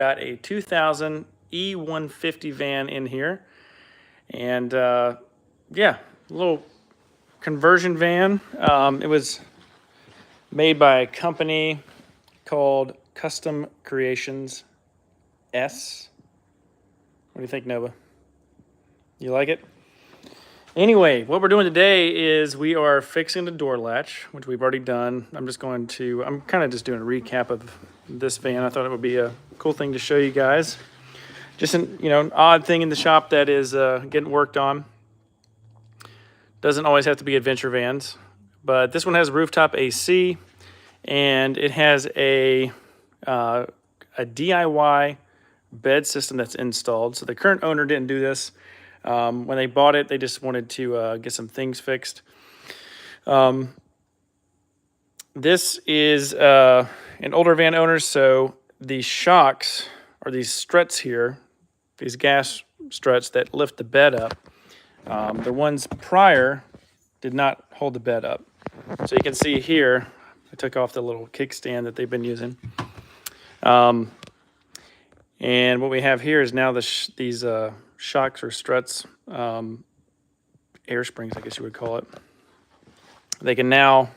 Got a 2000 E-150 van in here. And yeah, a little conversion van. It was made by a company called Custom Creations S. What do you think, Nova? You like it? Anyway, what we're doing today is we are fixing the door latch, which we've already done. I'm kind of just doing a recap of this van. I thought it would be a cool thing to show you guys. Just an odd thing in the shop that is getting worked on. Doesn't always have to be adventure vans, but this one has rooftop AC, and it has a DIY bed system that's installed. So the current owner didn't do this. When they bought it, they just wanted to get some things fixed. This is an older van owner, so the shocks, or these struts here, these gas struts that lift the bed up, the ones prior did not hold the bed up. So you can see here, I took off the little kickstand that they've been using. And what we have here is now these shocks or struts, air springs, I guess you would call it. They can now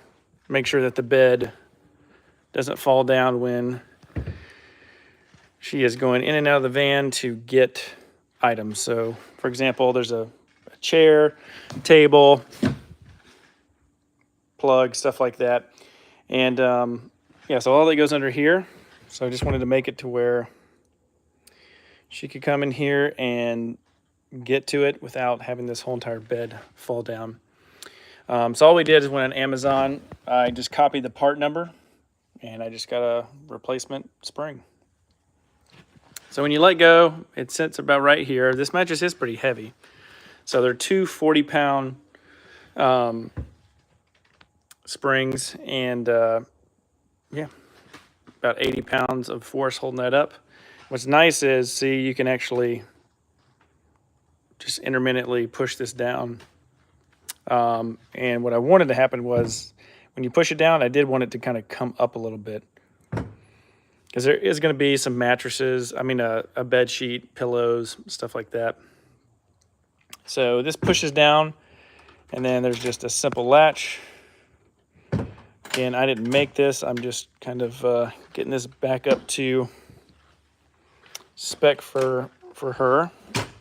make sure that the bed doesn't fall down when she is going in and out of the van to get items. So, for example, there's a chair, table, plug, stuff like that. And yeah, so all that goes under here. So I just wanted to make it to where she could come in here and get to it without having this whole entire bed fall down. So all we did is went on Amazon. I just copied the part number, and I just got a replacement spring. So when you let go, it sits about right here. This mattress is pretty heavy. So they're two 40-pound springs, and yeah, about 80 pounds of force holding that up. What's nice is, see, you can actually just intermittently push this down. And what I wanted to happen was, when you push it down, I did want it to kind of come up a little bit, because there is going to be some mattresses, a bed sheet, pillows, stuff like that. So this pushes down, and then there's just a simple latch. Again, I didn't make this. I'm just kind of getting this back up to spec for her,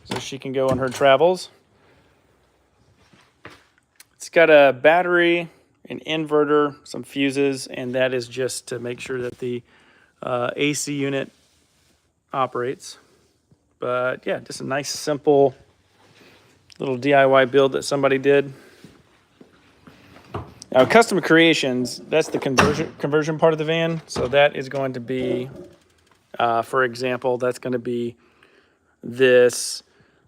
so she can go on her travels. It's got a battery, an inverter, some fuses, and that is just to make sure that the AC unit operates. But yeah, just a nice, simple little DIY build that somebody did. Now, Custom Creations, that's the conversion part of the van. So that is going to be, for example, that's going to be this,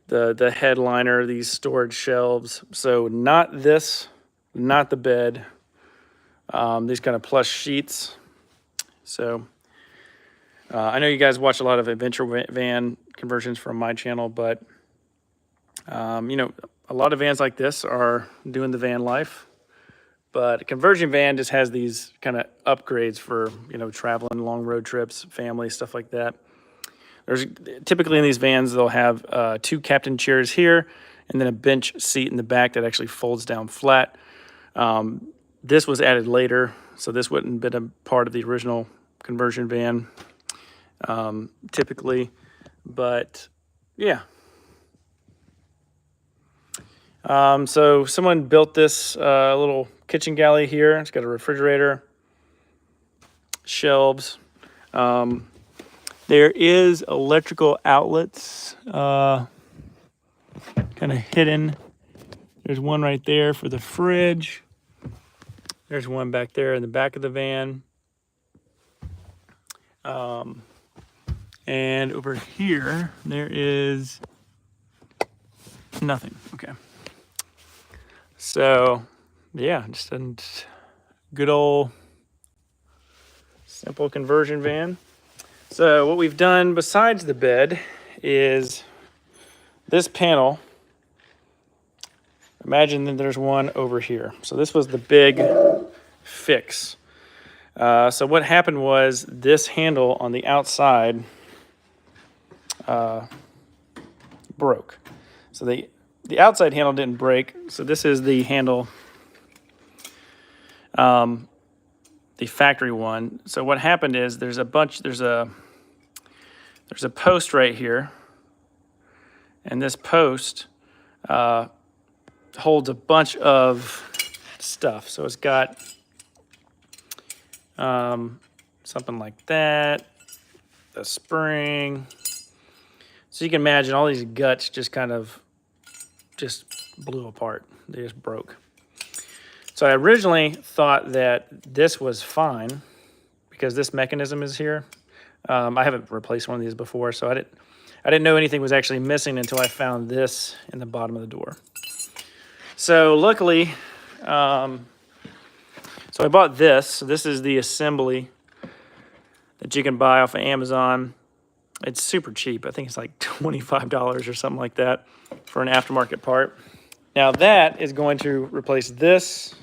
the headliner, these storage shelves. So not this, not the bed, these kind of plush sheets. So I know you guys watch a lot of adventure van conversions from my channel, but a lot of vans like this are doing the van life. But a conversion van just has these kind of upgrades for, traveling long road trips, family, stuff like that. There's typically in these vans, they'll have 2 captain chairs here and then a bench seat in the back that actually folds down flat. This was added later, so this wouldn't have been a part of the original conversion van typically. But yeah. So someone built this little kitchen galley here. It's got a refrigerator, shelves. There is electrical outlets kind of hidden. There's one right there for the fridge. There's one back there in the back of the van. And over here, there is nothing. Okay. So, yeah, just a good old simple conversion van. So what we've done besides the bed is this panel. Imagine that there's one over here. So this was the big fix. So what happened was this handle on the outside broke. So the outside handle didn't break. So this is the handle, the factory one. So what happened is there's a post right here, and this post holds a bunch of stuff. So it's got something like that, the spring. So you can imagine all these guts just kind of just blew apart. They just broke. So I originally thought that this was fine because this mechanism is here. I haven't replaced one of these before, so I didn't know anything was actually missing until I found this in the bottom of the door. So luckily, so I bought this. So this is the assembly that you can buy off of Amazon. It's super cheap. I think it's like $25 or something like that for an aftermarket part. Now that is going to replace this,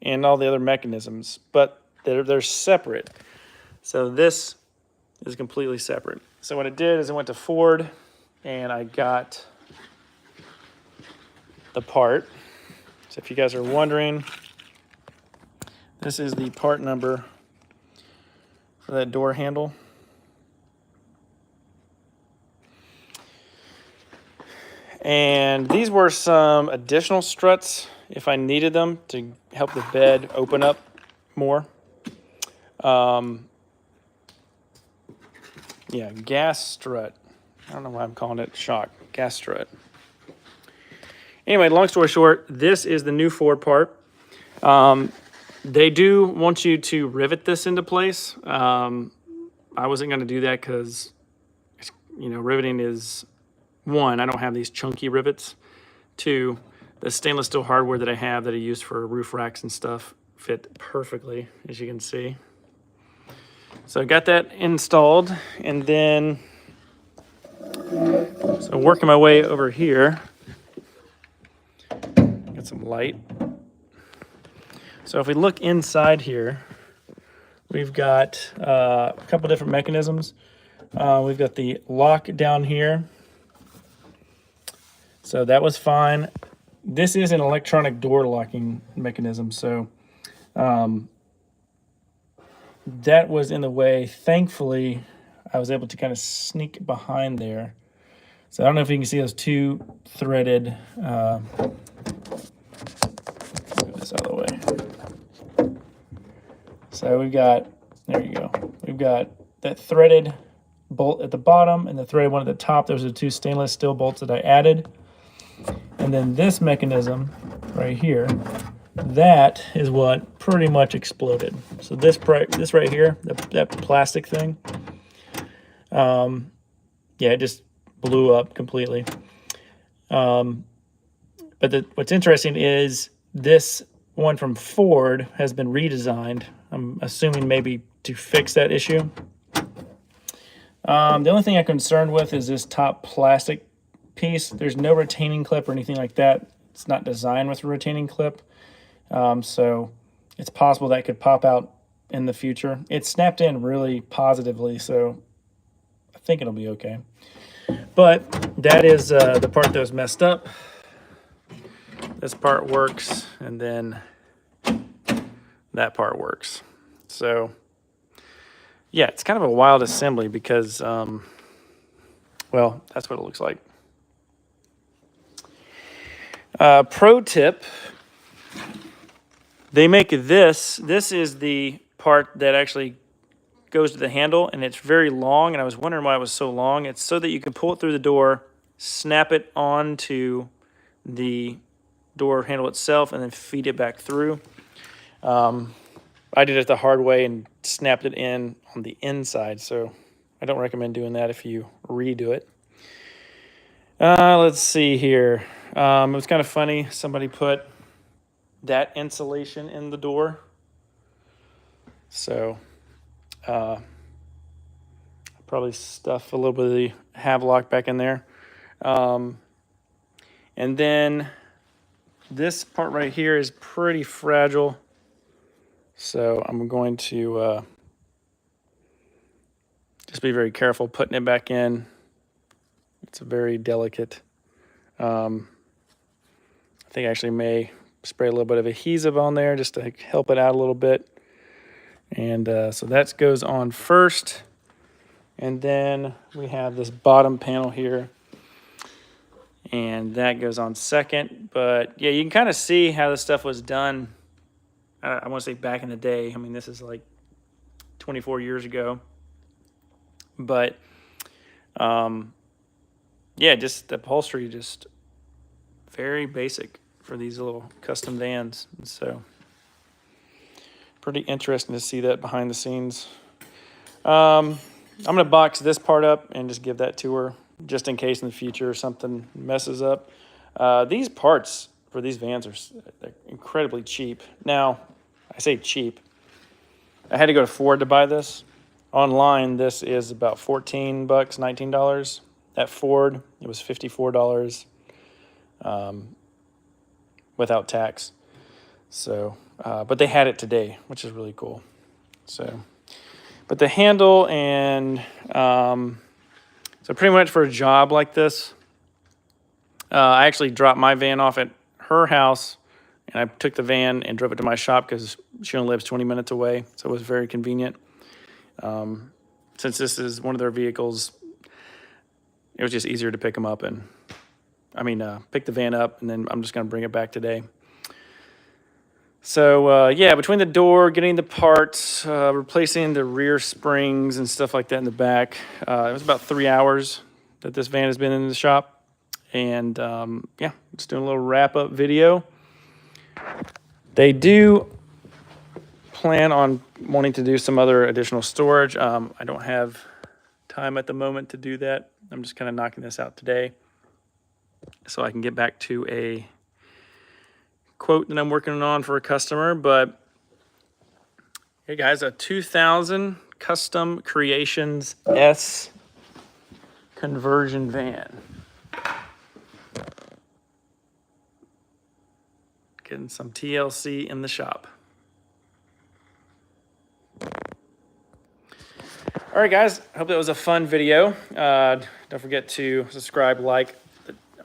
and all the other mechanisms, but they're separate. So this is completely separate. So what I did is I went to Ford and I got the part. So if you guys are wondering, this is the part number for that door handle. And these were some additional struts if I needed them to help the bed open up more. Yeah, gas strut. I don't know why I'm calling it shock. Gas strut. Anyway, long story short, this is the new Ford part. They do want you to rivet this into place. I wasn't going to do that because, riveting is, one, I don't have these chunky rivets. Two, the stainless steel hardware that I have that I use for roof racks and stuff fit perfectly, as you can see. So I got that installed, and then so working my way over here. Got some light. So if we look inside here, we've got a couple different mechanisms. We've got the lock down here. So that was fine. This is an electronic door locking mechanism, so that was in the way. Thankfully, I was able to kind of sneak behind there. So I don't know if you can see those two threaded, move this out of the way. So we've got, there you go. We've got that threaded bolt at the bottom and the threaded one at the top. Those are the two stainless steel bolts that I added. And then this mechanism right here, that is what pretty much exploded. So this right here, that plastic thing, yeah, it just blew up completely. But what's interesting is this one from Ford has been redesigned. I'm assuming maybe to fix that issue. The only thing I'm concerned with is this top plastic piece. There's no retaining clip or anything like that. It's not designed with a retaining clip. So it's possible that could pop out in the future. It's snapped in really positively, so I think it'll be okay. But that is the part that was messed up. This part works, and then that part works. So yeah, it's kind of a wild assembly because, well, that's what it looks like. Pro tip, they make this is the part that actually goes to the handle, and it's very long, and I was wondering why it was so long. It's so that you can pull it through the door, snap it onto the door handle itself, and then feed it back through. I did it the hard way and snapped it in on the inside, so I don't recommend doing that if you redo it. Let's see here. It was kind of funny. Somebody put that insulation in the door. So probably stuff a little bit of the Havelock back in there. And then this part right here is pretty fragile. So I'm going to Just be very careful putting it back in. It's a very delicate. I think I actually may spray a little bit of adhesive on there just to help it out a little bit. And so that goes on first. And then we have this bottom panel here. And that goes on second. But yeah, you can kind of see how this stuff was done. I want to say back in the day. I mean, this is like 24 years ago. But yeah, just the upholstery, just very basic for these little custom vans. And so pretty interesting to see that behind the scenes. I'm going to box this part up and just give that to her just in case in the future something messes up. These parts for these vans they're incredibly cheap. Now, I say cheap. I had to go to Ford to buy this. Online, this is about $14, $19. At Ford, it was $54 without tax. So, but they had it today, which is really cool. So, but the handle and so pretty much for a job like this, I actually dropped my van off at her house, and I took the van and drove it to my shop because she only lives 20 minutes away, so it was very convenient. Since this is one of their vehicles, it was just easier to pick them up and, pick the van up, and then I'm just going to bring it back today. So, yeah, between the door, getting the parts, replacing the rear springs and stuff like that in the back, it was about 3 hours that this van has been in the shop. And, yeah, just doing a little wrap-up video. They do plan on wanting to do some other additional storage. I don't have time at the moment to do that. I'm just kind of knocking this out today so I can get back to a quote that I'm working on for a customer. But hey guys, a 2000 Custom Creations S conversion van. Getting some TLC in the shop. All right, guys, I hope that was a fun video. Don't forget to subscribe, like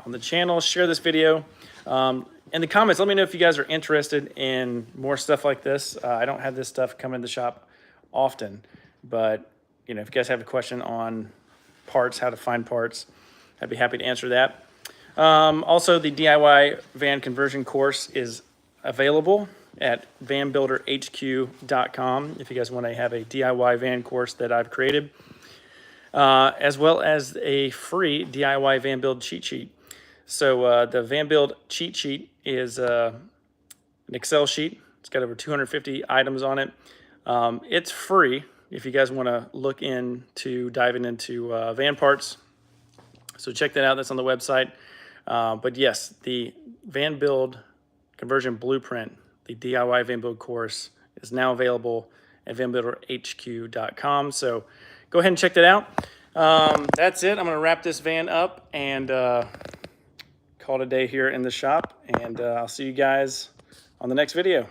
on the channel, share this video. In the comments, let me know if you guys are interested in more stuff like this. I don't have this stuff come in the shop often, but if you guys have a question on parts, how to find parts, I'd be happy to answer that. Also, the DIY van conversion course is available at vanbuilderhq.com if you guys want to have a DIY van course that I've created, as well as a free DIY van build cheat sheet. So the van build cheat sheet is an Excel sheet. It's got over 250 items on it. It's free if you guys want to look into diving into van parts. So check that out. That's on the website. But yes, the van build conversion blueprint, the DIY van build course, is now available at vanbuilderhq.com. So go ahead and check that out. That's it. I'm going to wrap this van up and call it a day here in the shop. And I'll see you guys on the next video.